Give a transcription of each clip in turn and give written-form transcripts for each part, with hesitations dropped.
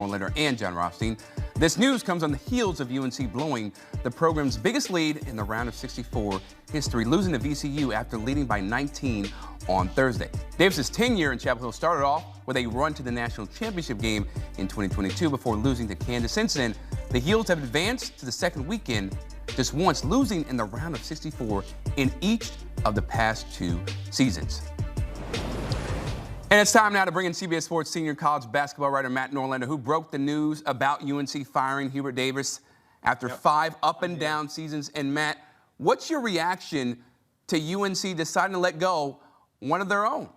Orlando and John Rothstein. This news comes on the heels of UNC blowing the program's biggest lead in the round of 64 history, losing to VCU after leading by 19 on Thursday. Davis's tenure in Chapel Hill started off with a run to the national championship game in 2022 before losing to Kansas. Since then, the Heels have advanced to the second weekend, just once losing in the round of 64 in each of the past 2 seasons. And it's time now to bring in CBS Sports senior college basketball writer Matt Norlander, who broke the news about UNC firing Hubert Davis after 5 up and down seasons. And Matt, what's your reaction to UNC deciding to let go one of their own?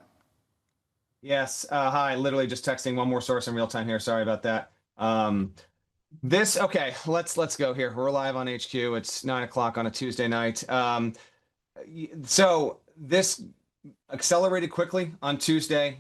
Yes. Hi. Literally just texting one more source in real time here. Sorry about that. Okay. Let's go here. We're live on HQ. It's 9 o'clock on a Tuesday night. So this accelerated quickly on Tuesday.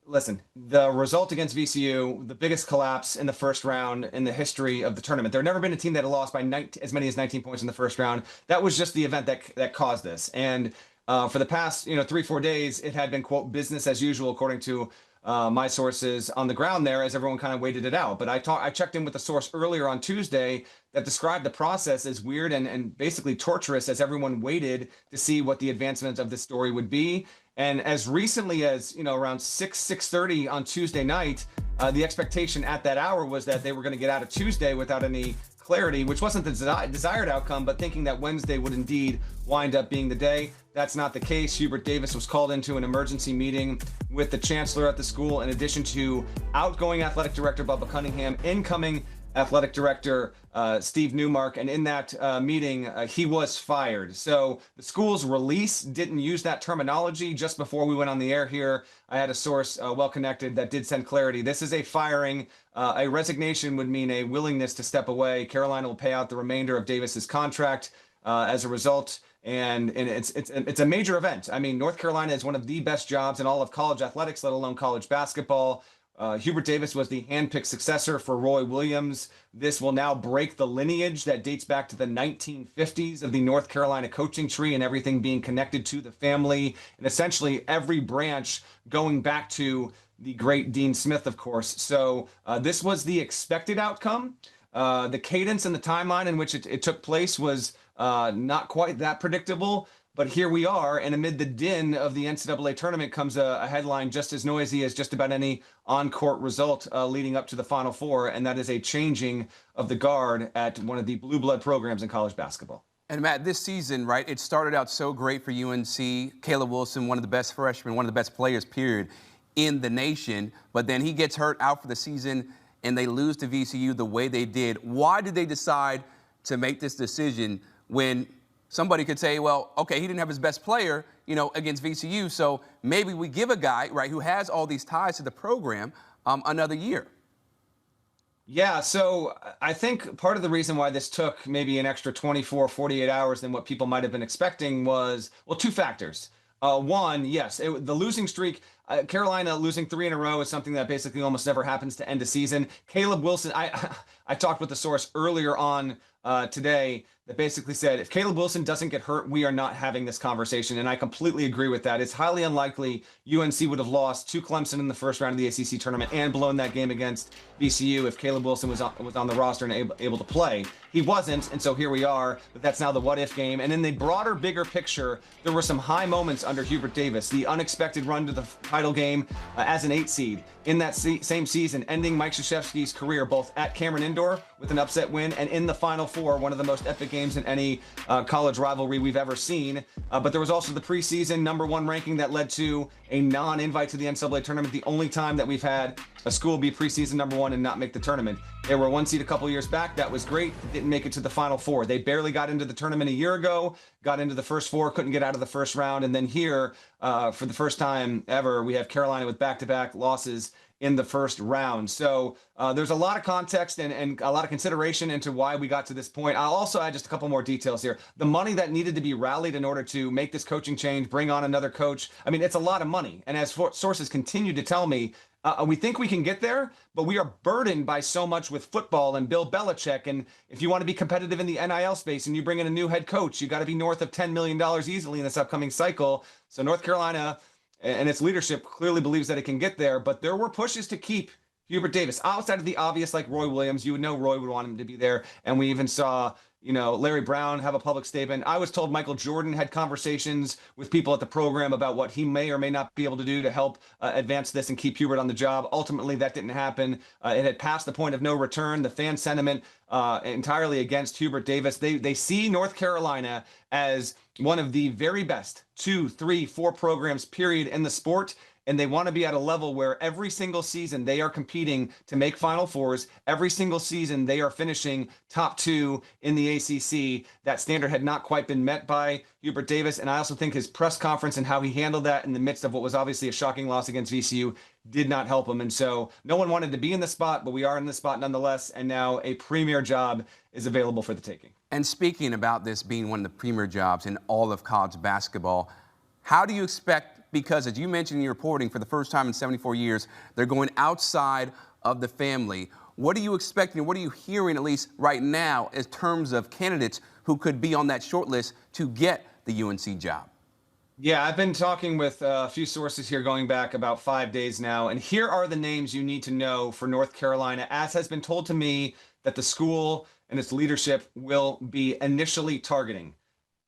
Listen, the result against VCU, the biggest collapse in the first round in the history of the tournament. There had never been a team that had lost by as many as 19 points in the first round. That was just the event that caused this. And for the past 3-4 days, it had been, quote, business as usual, according to my sources on the ground there, as everyone kind of waited it out. But I checked in with a source earlier on Tuesday that described the process as weird and basically torturous as everyone waited to see what the advancement of this story would be. And as recently as around 6:30 on Tuesday night, the expectation at that hour was that they were going to get out of Tuesday without any clarity, which wasn't the desired outcome, but thinking that Wednesday would indeed wind up being the day. That's not the case. Hubert Davis was called into an emergency meeting with the chancellor at the school, in addition to outgoing athletic director Bubba Cunningham, incoming athletic director Steve Newmark, and in that meeting, he was fired. So the school's release didn't use that terminology. Just before we went on the air here, I had a source well-connected that did send clarity. This is a firing. A resignation would mean a willingness to step away. Carolina will pay out the remainder of Davis's contract as a result. And it's a major event. I mean, North Carolina is one of the best jobs in all of college athletics, let alone college basketball. Hubert Davis was the handpicked successor for Roy Williams. This will now break the lineage that dates back to the 1950s of the North Carolina coaching tree and everything being connected to the family, and essentially every branch going back to the great Dean Smith, of course. So this was the expected outcome. The cadence and the timeline in which it took place was not quite that predictable. But here we are, and amid the din of the NCAA tournament comes a headline just as noisy as just about any on-court result leading up to the Final Four, and that is a changing of the guard at one of the blue blood programs in college basketball. And Matt, this season, right, it started out so great for UNC. Caleb Wilson, one of the best freshmen, one of the best players, period, in the nation. But then he gets hurt out for the season, and they lose to VCU the way they did. Why did they decide to make this decision when somebody could say, well, okay, he didn't have his best player, against VCU, so maybe we give a guy, right, who has all these ties to the program another year? Yeah, so I think part of the reason why this took maybe an extra 24, 48 hours than what people might have been expecting was, well, 2 factors. One, yes, the losing streak, Carolina losing 3 in a row is something that basically almost never happens to end a season. Caleb Wilson, I talked with the source earlier on today that basically said, if Caleb Wilson doesn't get hurt, we are not having this conversation. And I completely agree with that. It's highly unlikely UNC would have lost to Clemson in the first round of the ACC tournament and blown that game against VCU if Caleb Wilson was on the roster and able to play. He wasn't, and so here we are, but that's now the what-if game. And in the broader, bigger picture, there were some high moments under Hubert Davis. The unexpected run to the title game as an 8 seed in that same season, ending Mike Krzyzewski's career both at Cameron Indoor with an upset win and in the Final Four, one of the most epic games in any college rivalry we've ever seen. But there was also the preseason #1 ranking that led to a non-invite to the NCAA tournament, the only time that we've had a school be preseason #1 and not make the tournament. They were 1 seed a couple years back. That was great. Didn't make it to the Final Four. They barely got into the tournament a year ago, got into the first 4, couldn't get out of the first round. And then here, for the first time ever, we have Carolina with back-to-back losses in the first round. So there's a lot of context and a lot of consideration into why we got to this point. I'll also add just a couple more details here. The money that needed to be rallied in order to make this coaching change, bring on another coach, I mean, it's a lot of money. And as sources continue to tell me, we think we can get there, but we are burdened by so much with football and Bill Belichick. And if you want to be competitive in the NIL space and you bring in a new head coach, you got to be north of $10 million easily in this upcoming cycle. So North Carolina and its leadership clearly believes that it can get there, but there were pushes to keep Hubert Davis. Outside of the obvious, like Roy Williams, you would know Roy would want him to be there. And we even saw, Larry Brown have a public statement. I was told Michael Jordan had conversations with people at the program about what he may or may not be able to do to help advance this and keep Hubert on the job. Ultimately, that didn't happen. It had passed the point of no return. The fan sentiment entirely against Hubert Davis. They see North Carolina as one of the very best 2, 3, 4 programs, period, in the sport. And they want to be at a level where every single season they are competing to make Final Fours. Every single season they are finishing top 2 in the ACC. That standard had not quite been met by Hubert Davis. And I also think his press conference and how he handled that in the midst of what was obviously a shocking loss against VCU did not help him. And so no one wanted to be in the spot, but we are in the spot nonetheless. And now a premier job is available for the taking. And speaking about this being one of the premier jobs in all of college basketball, how do you expect, because as you mentioned in your reporting, for the first time in 74 years, they're going outside of the family. What are you expecting, what are you hearing, at least right now, in terms of candidates who could be on that short list to get the UNC job? Yeah, I've been talking with a few sources here going back about 5 days now, and here are the names you need to know for North Carolina, as has been told to me that the school and its leadership will be initially targeting.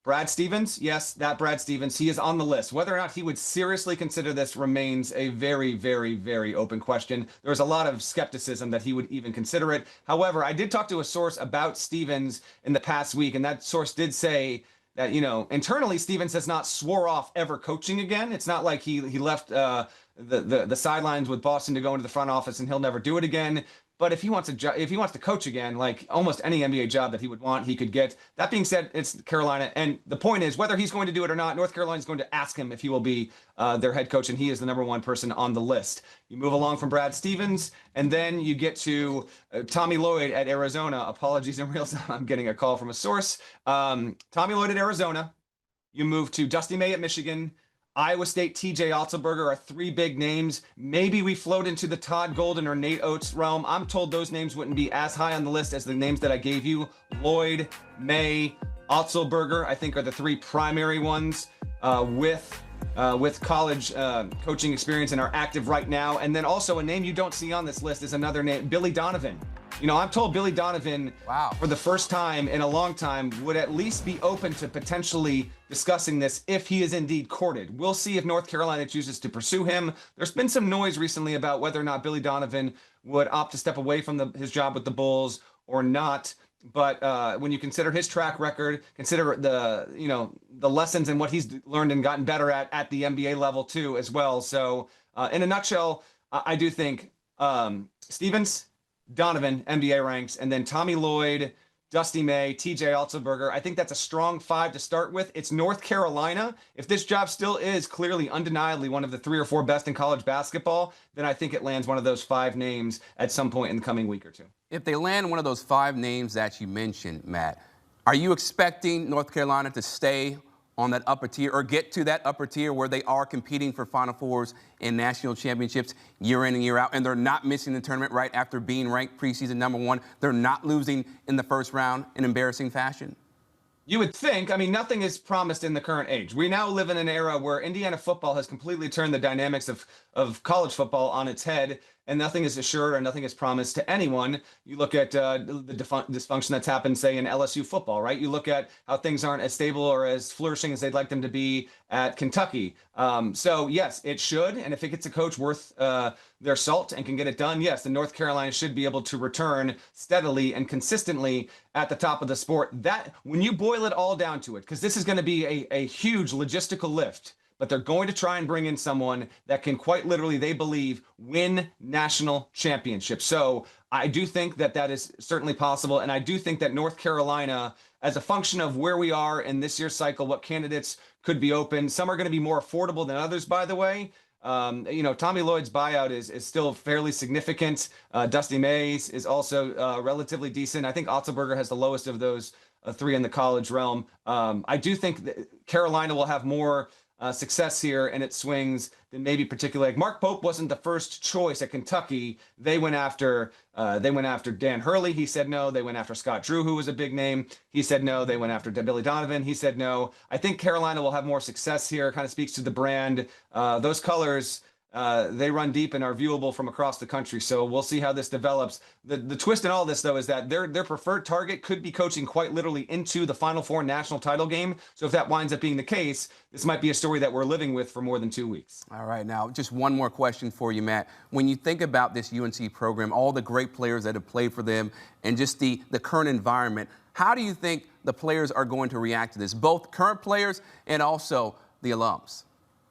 Brad Stevens, yes, that Brad Stevens, he is on the list. Whether or not he would seriously consider this remains a very, very, very open question. There's a lot of skepticism that he would even consider it. However, I did talk to a source about Stevens in the past week, and that source did say that, internally, Stevens has not swore off ever coaching again. It's not like he left the sidelines with Boston to go into the front office and he'll never do it again. But if he wants to coach again, like almost any NBA job that he would want, he could get. That being said, it's Carolina, and the point is whether he's going to do it or not, North Carolina is going to ask him if he will be their head coach, and he is the number 1 person on the list. You move along from Brad Stevens, and then you get to Tommy Lloyd at Arizona. Apologies in real time, I'm getting a call from a source. Tommy Lloyd at Arizona. You move to Dusty May at Michigan. Iowa State, TJ Otzelberger are 3 big names. Maybe we float into the Todd Golden or Nate Oates realm. I'm told those names wouldn't be as high on the list as the names that I gave you. Lloyd, May, Otzelberger, I think are the 3 primary ones with college coaching experience and are active right now. And then also a name you don't see on this list is another name, Billy Donovan. I'm told Billy Donovan, for the first time in a long time, would at least be open to potentially discussing this if he is indeed courted. We'll see if North Carolina chooses to pursue him. There's been some noise recently about whether or not Billy Donovan would opt to step away from his job with the Bulls or not. But when you consider his track record, consider the lessons and what he's learned and gotten better at the NBA level too as well. So in a nutshell, I do think Stevens, Donovan, NBA ranks, and then Tommy Lloyd, Dusty May, TJ Otzelberger. I think that's a strong 5 to start with. It's North Carolina. If this job still is clearly, undeniably one of the 3 or 4 best in college basketball, then I think it lands one of those 5 names at some point in the coming week or two. If they land one of those 5 names that you mentioned, Matt, are you expecting North Carolina to stay on that upper tier or get to that upper tier where they are competing for Final Fours and national championships year in and year out, and they're not missing the tournament right after being ranked preseason number 1? They're not losing in the first round in embarrassing fashion? You would think, nothing is promised in the current age. We now live in an era where Indiana football has completely turned the dynamics of college football on its head, and nothing is assured or nothing is promised to anyone. You look at the dysfunction that's happened, say, in LSU football, right? You look at how things aren't as stable or as flourishing as they'd like them to be at Kentucky. So, yes, it should, and if it gets a coach worth their salt and can get it done, yes, the North Carolina should be able to return steadily and consistently at the top of the sport. That, when you boil it all down to it, because this is going to be a huge logistical lift, but they're going to try and bring in someone that can quite literally, they believe, win national championships. So I do think that is certainly possible. And I do think that North Carolina, as a function of where we are in this year's cycle, what candidates could be open, some are going to be more affordable than others, by the way. Tommy Lloyd's buyout is still fairly significant. Dusty Mays is also relatively decent. I think Otzelberger has the lowest of those 3 in the college realm. I do think that Carolina will have more success here and it swings than maybe particularly. Like Mark Pope wasn't the first choice at Kentucky. They went after Dan Hurley. He said no. They went after Scott Drew, who was a big name. He said no. They went after Billy Donovan. He said no. I think Carolina will have more success here. Kind of speaks to the brand. Those colors they run deep and are viewable from across the country. So we'll see how this develops. The twist in all this, though, is that their preferred target could be coaching quite literally into the Final Four national title game. So if that winds up being the case, this might be a story that we're living with for more than 2 weeks. All right, now just one more question for you, Matt. When you think about this UNC program, all the great players that have played for them, and just the current environment, how do you think the players are going to react to this, both current players and also the alums?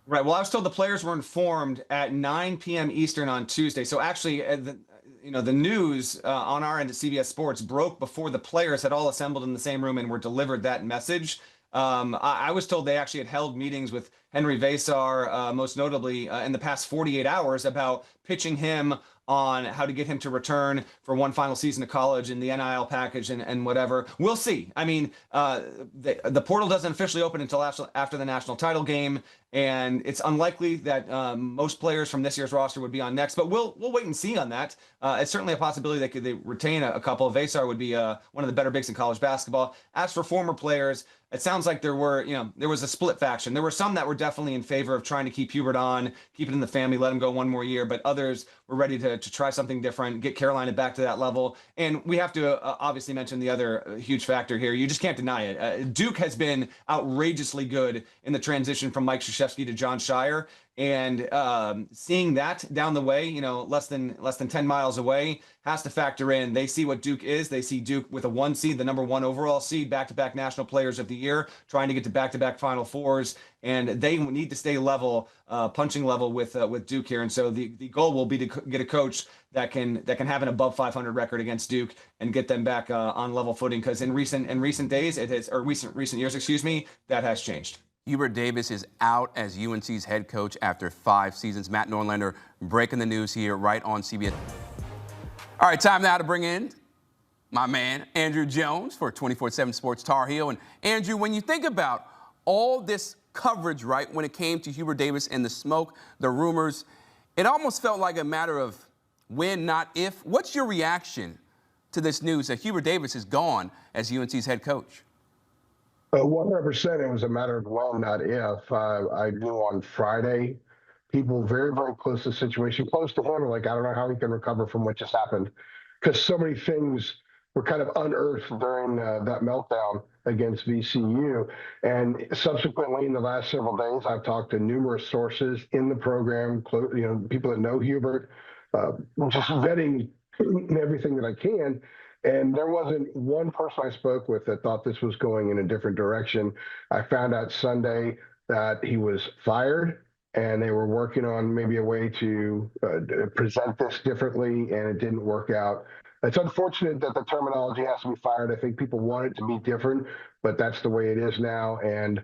Right. Well, I was told the players were informed at 9 p.m. Eastern on Tuesday. So actually, the news on our end at CBS Sports broke before the players had all assembled in the same room and were delivered that message. I was told they actually had held meetings with Henry Vasar, most notably in the past 48 hours, about pitching him on how to get him to return for one final season of college and the NIL package and whatever. We'll see. I mean, the portal doesn't officially open until after the national title game, and it's unlikely that most players from this year's roster would be on next. But we'll wait and see on that. It's certainly a possibility they retain a couple. Vasar would be one of the better bigs in college basketball. As for former players, it sounds like there was a split faction. There were some that were definitely in favor of trying to keep Hubert on, keep it in the family, let him go one more year, but others were ready to try something different, get Carolina back to that level. And we have to obviously mention the other huge factor here. You just can't deny it. Duke has been outrageously good in the transition from Mike Krzyzewski to John Shire. And seeing that down the way, less than 10 miles away, has to factor in. They see what Duke is. They see Duke with a 1 seed, the number 1 overall seed, back-to-back National Players of the Year, trying to get to back-to-back Final Fours, and they need to stay level, punching level with Duke here. And so the goal will be to get a coach that can have an above 500 record against Duke and get them back on level footing. Because in recent days, recent years, that has changed. Hubert Davis is out as UNC's head coach after 5 seasons. Matt Norlander breaking the news here right on CBS. All right, time now to bring in my man, Andrew Jones, for 24/7 Sports Tar Heel. And Andrew, when you think about all this coverage, right, when it came to Hubert Davis and the smoke, the rumors, it almost felt like a matter of when, not if. What's your reaction to this news that Hubert Davis is gone as UNC's head coach? 100%. It was a matter of when, not if. I knew on Friday, people very, very close to the situation, close to him, are like, I don't know how he can recover from what just happened, because so many things were kind of unearthed during that meltdown against VCU. And subsequently, in the last several days, I've talked to numerous sources in the program, people that know Hubert, just vetting everything that I can. And there wasn't one person I spoke with that thought this was going in a different direction. I found out Sunday that he was fired, and they were working on maybe a way to present this differently, and it didn't work out. It's unfortunate that the terminology has to be fired. I think people want it to be different, but that's the way it is now. And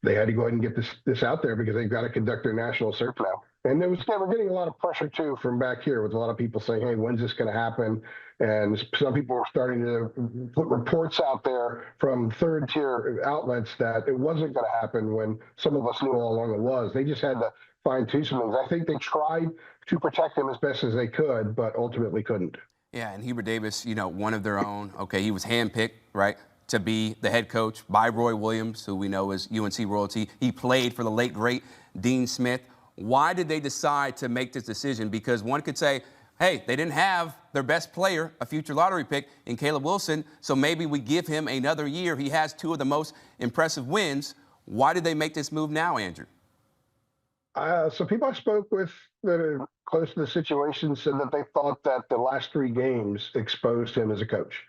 they had to go ahead and get this out there because they've got to conduct their national search now. And they were getting a lot of pressure, too, from back here, with a lot of people saying, hey, when's this going to happen? And some people were starting to put reports out there from third-tier outlets that it wasn't going to happen, when some of us knew all along it was. They just had to fine-tune some things. I think they tried to protect him as best as they could, but ultimately couldn't. Yeah, and Hubert Davis, one of their own. Okay, he was handpicked, right, to be the head coach by Roy Williams, who we know is UNC royalty. He played for the late, great Dean Smith. Why did they decide to make this decision? Because one could say, hey, they didn't have their best player, a future lottery pick, in Caleb Wilson, so maybe we give him another year. He has 2 of the most impressive wins. Why did they make this move now, Andrew? So people I spoke with that are close to the situation said that they thought that the last 3 games exposed him as a coach,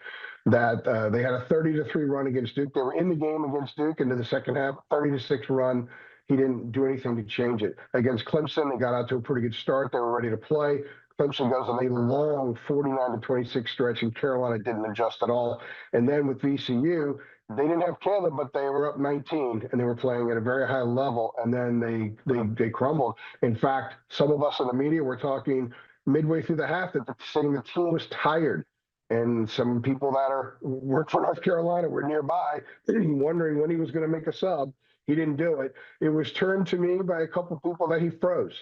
that they had a 30-3 run against Duke. They were in the game against Duke into the second half, 30-6 run. He didn't do anything to change it. Against Clemson, they got out to a pretty good start. They were ready to play. Clemson goes on a long 49-26 stretch, and Carolina didn't adjust at all. And then with VCU, they didn't have Caleb, but they were up 19, and they were playing at a very high level, and then they crumbled. In fact, some of us in the media were talking midway through the half that saying the team was tired. And some people that work for North Carolina were nearby, wondering when he was going to make a sub. He didn't do it. It was turned to me by a couple of people that he froze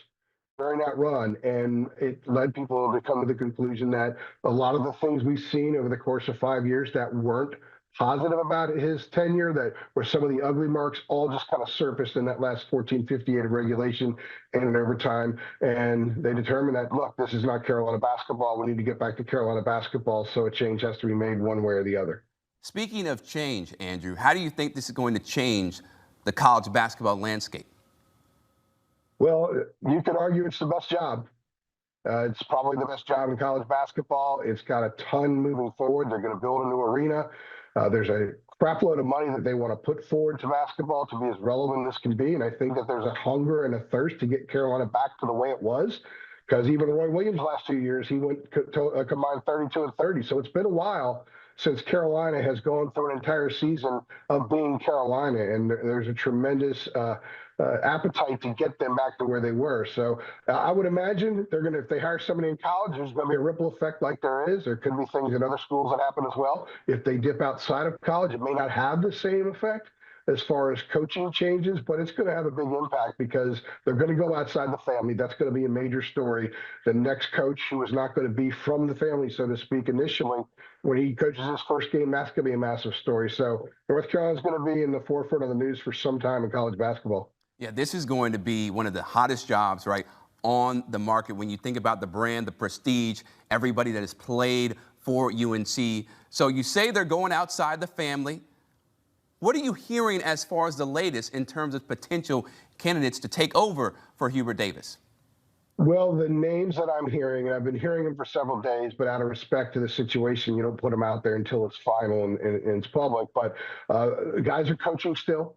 during that run, and it led people to come to the conclusion that a lot of the things we've seen over the course of 5 years that weren't positive about his tenure, that where some of the ugly marks all just kind of surfaced in that last 14:58 of regulation and in overtime. And they determined that, look, this is not Carolina basketball. We need to get back to Carolina basketball. So a change has to be made one way or the other. Speaking of change, Andrew, how do you think this is going to change the college basketball landscape? Well, you could argue it's the best job. It's probably the best job in college basketball. It's got a ton moving forward. They're going to build a new arena. There's a crap load of money that they want to put forward to basketball to be as relevant as can be. And I think that there's a hunger and a thirst to get Carolina back to the way it was. Because even Roy Williams last 2 years, he went to a combined 32 and 30. So it's been a while since Carolina has gone through an entire season of being Carolina. And there's a tremendous appetite to get them back to where they were. So I would imagine they're going to, if they hire somebody in college, there's going to be a ripple effect like there is. There could be things in other schools that happen as well. If they dip outside of college, it may not have the same effect as far as coaching changes, but it's going to have a big impact because they're going to go outside the family. That's going to be a major story. The next coach who is not going to be from the family, so to speak, initially, when he coaches his first game, that's going to be a massive story. So North Carolina's going to be in the forefront of the news for some time in college basketball. Yeah, this is going to be one of the hottest jobs, right, on the market when you think about the brand, the prestige, everybody that has played for UNC. So you say they're going outside the family. What are you hearing as far as the latest in terms of potential candidates to take over for Hubert Davis? Well, the names that I'm hearing, and I've been hearing them for several days, but out of respect to the situation, you don't put them out there until it's final and it's public. But guys are coaching still.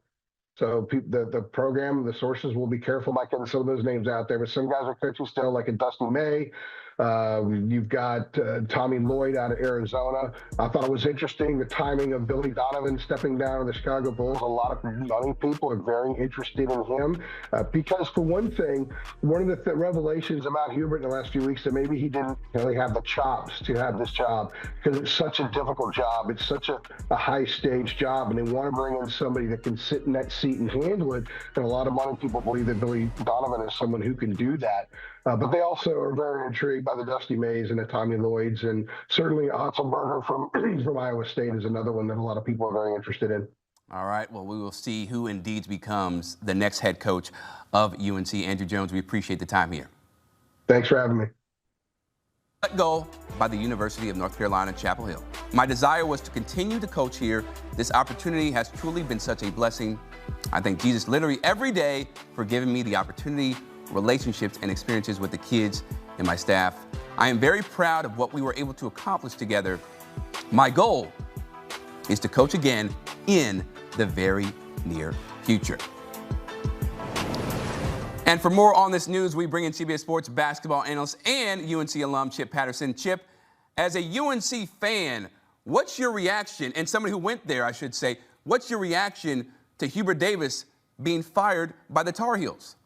So the program, the sources will be careful about getting some of those names out there. But some guys are coaching still, like a Dusty May. You've got Tommy Lloyd out of Arizona. I thought it was interesting, the timing of Billy Donovan stepping down to the Chicago Bulls. A lot of young people are very interested in him because, for one thing, one of the revelations about Hubert in the last few weeks that maybe he didn't really have the chops to have this job because it's such a difficult job. It's such a high-stage job, and they want to bring in somebody that can sit in that seat and handle it. And a lot of money people believe that Billy Donovan is someone who can do that. But they also are very intrigued by the Dusty Mays and the Tommy Lloyds, and certainly Otzelberger from Iowa State is another one that a lot of people are very interested in. All right, well, we will see who indeed becomes the next head coach of UNC. Andrew Jones, we appreciate the time here. Thanks for having me. Let go by the University of North Carolina, Chapel Hill. My desire was to continue to coach here. This opportunity has truly been such a blessing. I thank Jesus literally every day for giving me the opportunity, relationships, and experiences with the kids and my staff. I am very proud of what we were able to accomplish together. My goal is to coach again in the very near future. And for more on this news, we bring in CBS Sports basketball analyst and UNC alum Chip Patterson. Chip, as a UNC fan, what's your reaction, and somebody who went there, I should say, what's your reaction to Hubert Davis being fired by the Tar Heels?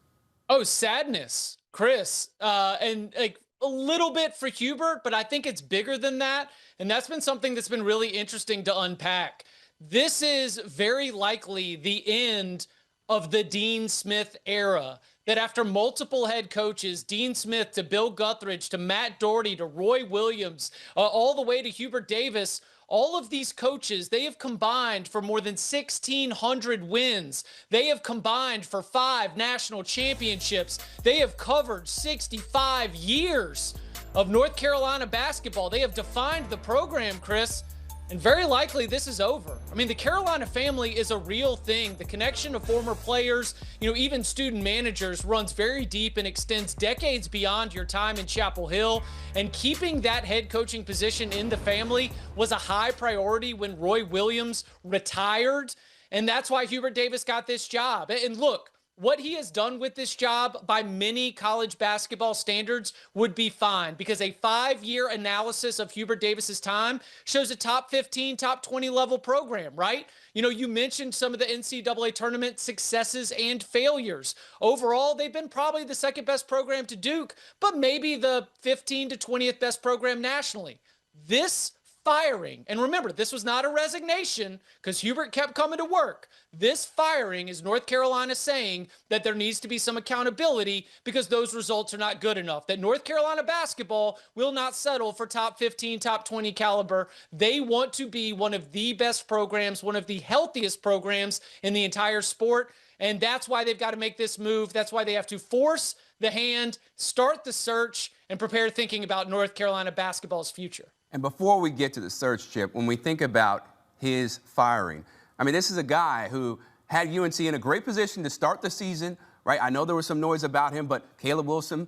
Oh, sadness, Chris, and like a little bit for Hubert, but I think it's bigger than that. And that's been something that's been really interesting to unpack. This is very likely the end of the Dean Smith era, that after multiple head coaches, Dean Smith to Bill Guthridge to Matt Doherty to Roy Williams, all the way to Hubert Davis, all of these coaches, they have combined for more than 1,600 wins. They have combined for 5 national championships. They have covered 65 years of North Carolina basketball. They have defined the program, Chris, and very likely this is over. I mean, the Carolina family is a real thing. The connection of former players, even student managers, runs very deep and extends decades beyond your time in Chapel Hill. And keeping that head coaching position in the family was a high priority when Roy Williams retired. And that's why Hubert Davis got this job. And look, what he has done with this job by many college basketball standards would be fine, because a 5-year analysis of Hubert Davis's time shows a top 15, top 20 level program, right? You mentioned some of the NCAA tournament successes and failures. Overall, they've been probably the second best program to Duke, but maybe the 15th to 20th best program nationally. This firing, and remember, this was not a resignation because Hubert kept coming to work. This firing is North Carolina saying that there needs to be some accountability because those results are not good enough, that North Carolina basketball will not settle for top 15, top 20 caliber. They want to be one of the best programs, one of the healthiest programs in the entire sport, and that's why they've got to make this move. That's why they have to force the hand, start the search, and prepare thinking about North Carolina basketball's future. And before we get to the search, Chip, when we think about his firing, I mean, this is a guy who had UNC in a great position to start the season, right? I know there was some noise about him, but Caleb Wilson,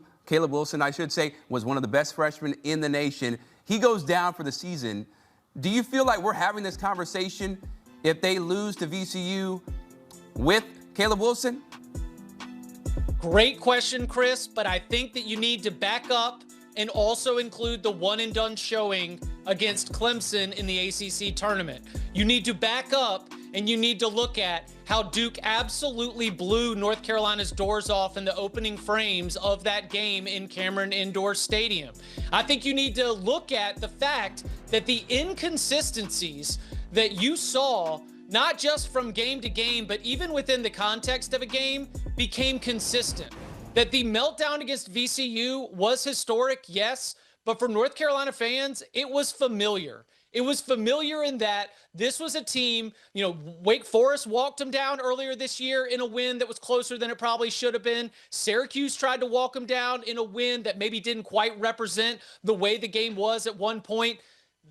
I should say, was one of the best freshmen in the nation. He goes down for the season. Do you feel like we're having this conversation if they lose to VCU with Caleb Wilson? Great question, Chris, but I think that you need to back up and also include the one-and-done showing against Clemson in the ACC tournament. You need to back up and you need to look at how Duke absolutely blew North Carolina's doors off in the opening frames of that game in Cameron Indoor Stadium. I think you need to look at the fact that the inconsistencies that you saw, not just from game to game, but even within the context of a game, became consistent. That the meltdown against VCU was historic, yes, but for North Carolina fans, it was familiar. It was familiar in that this was a team, Wake Forest walked them down earlier this year in a win that was closer than it probably should have been. Syracuse tried to walk them down in a win that maybe didn't quite represent the way the game was at one point.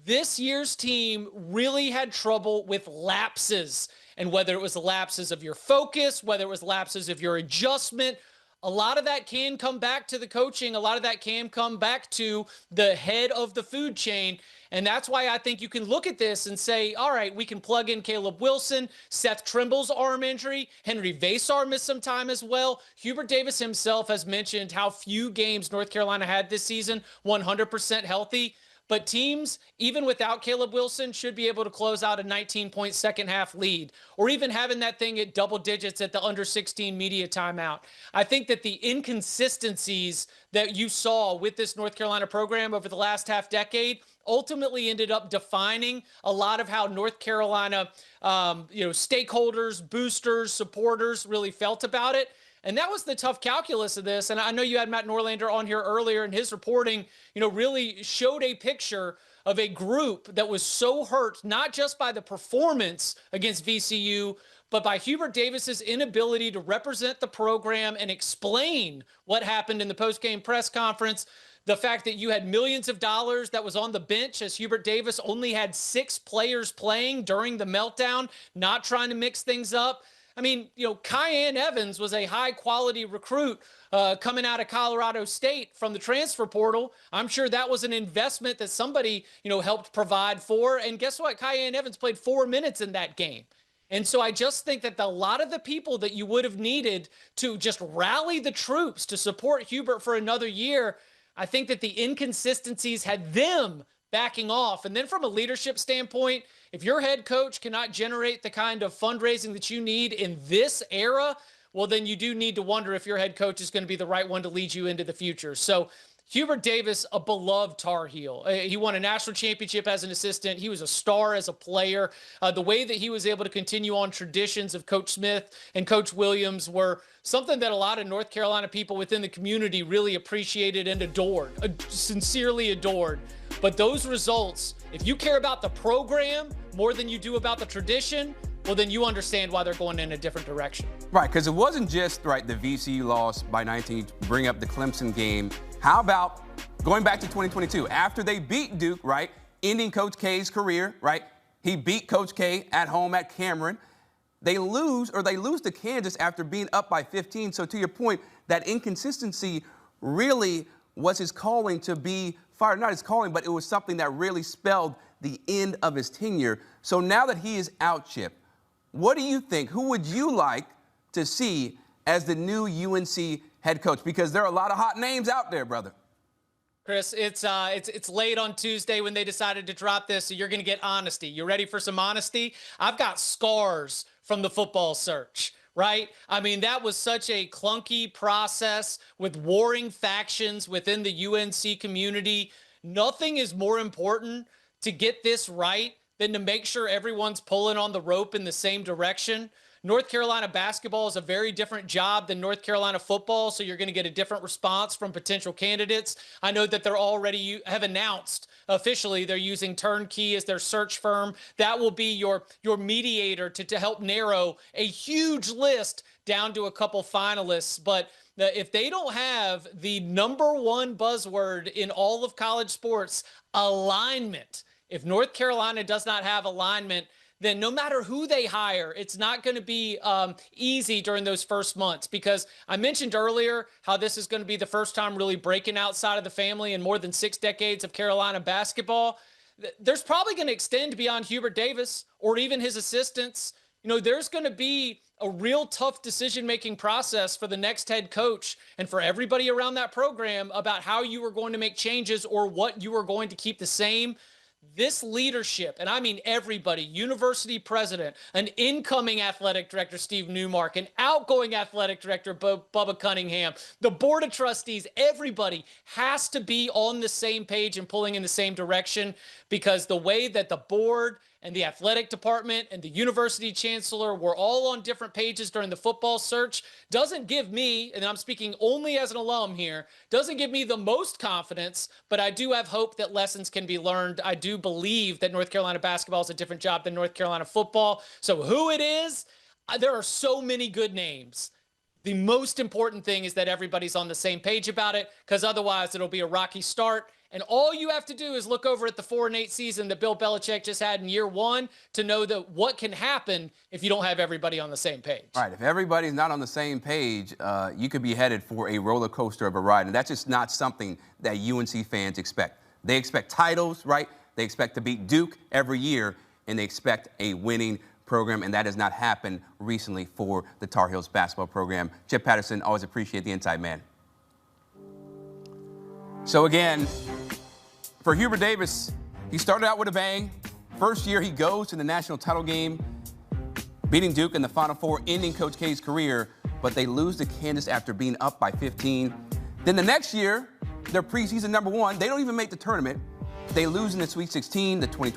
This year's team really had trouble with lapses, and whether it was the lapses of your focus, whether it was lapses of your adjustment, a lot of that can come back to the coaching. A lot of that can come back to the head of the food chain. And that's why I think you can look at this and say, all right, we can plug in Caleb Wilson, Seth Trimble's arm injury, Henry Vasar missed some time as well. Hubert Davis himself has mentioned how few games North Carolina had this season, 100% healthy. But teams, even without Caleb Wilson, should be able to close out a 19-point second-half lead, or even having that thing at double digits at the under-16 media timeout. I think that the inconsistencies that you saw with this North Carolina program over the last half-decade ultimately ended up defining a lot of how North Carolina, stakeholders, boosters, supporters really felt about it. And that was the tough calculus of this. And I know you had Matt Norlander on here earlier, and his reporting, really showed a picture of a group that was so hurt, not just by the performance against VCU, but by Hubert Davis's inability to represent the program and explain what happened in the post-game press conference. The fact that you had millions of dollars that was on the bench as Hubert Davis only had 6 players playing during the meltdown, not trying to mix things up. I mean, Kyan Evans was a high-quality recruit coming out of Colorado State from the transfer portal. I'm sure that was an investment that somebody, helped provide for. And guess what? Kyan Evans played 4 minutes in that game. And so I just think that a lot of the people that you would have needed to just rally the troops to support Hubert for another year, I think that the inconsistencies had them backing off. And then from a leadership standpoint, if your head coach cannot generate the kind of fundraising that you need in this era, well, then you do need to wonder if your head coach is going to be the right one to lead you into the future. So Hubert Davis, a beloved Tar Heel. He won a national championship as an assistant. He was a star as a player. The way that he was able to continue on traditions of Coach Smith and Coach Williams were something that a lot of North Carolina people within the community really appreciated and adored, sincerely adored. But those results, if you care about the program more than you do about the tradition, well, then you understand why they're going in a different direction. Right, because it wasn't just, the VCU loss by 19 to bring up the Clemson game. How about going back to 2022, after they beat Duke, ending Coach K's career, He beat Coach K at home at Cameron. They lose to Kansas after being up by 15. So to your point, that inconsistency really was his calling to be fired. Not his calling, but it was something that really spelled the end of his tenure. So now that he is out, Chip, what do you think? Who would you like to see as the new UNC head coach? Because there are a lot of hot names out there, brother. Chris, it's late on Tuesday when they decided to drop this, so you're going to get honesty. You ready for some honesty? I've got scars from the football search, right? I mean, that was such a clunky process with warring factions within the UNC community. Nothing is more important to get this right than to make sure everyone's pulling on the rope in the same direction. North Carolina basketball is a very different job than North Carolina football, so you're going to get a different response from potential candidates. I know that they're already have announced officially they're using Turnkey as their search firm. That will be your mediator to help narrow a huge list down to a couple finalists. But if they don't have the number one buzzword in all of college sports, alignment, if North Carolina does not have alignment, then no matter who they hire, it's not going to be easy during those first months, because I mentioned earlier how this is going to be the first time really breaking outside of the family in more than 6 decades of Carolina basketball. There's probably going to extend beyond Hubert Davis or even his assistants. You know, there's going to be a real tough decision-making process for the next head coach and for everybody around that program about how you are going to make changes or what you are going to keep the same. This leadership, and I mean everybody, university president, an incoming athletic director, Steve Newmark, an outgoing athletic director, Bubba Cunningham, the board of trustees, everybody has to be on the same page and pulling in the same direction, because the way that the board and the athletic department and the university chancellor were all on different pages during the football search doesn't give me, and I'm speaking only as an alum here, doesn't give me the most confidence, but I do have hope that lessons can be learned. I do believe that North Carolina basketball is a different job than North Carolina football. So who it is, there are so many good names. The most important thing is that everybody's on the same page about it, because otherwise it'll be a rocky start. And all you have to do is look over at the 4-8 season that Bill Belichick just had in year one to know that what can happen if you don't have everybody on the same page. All right, if everybody's not on the same page, you could be headed for a roller coaster of a ride, and that's just not something that UNC fans expect. They expect titles, right? They expect to beat Duke every year, and they expect a winning program, and that has not happened recently for the Tar Heels basketball program. Chip Patterson, always appreciate the insight, man. So again, for Hubert Davis, he started out with a bang. First year he goes to the national title game, beating Duke in the Final Four, ending Coach K's career, but they lose to Kansas after being up by 15. Then the next year, they're preseason number one. They don't even make the tournament. They lose in the Sweet 16, the 2020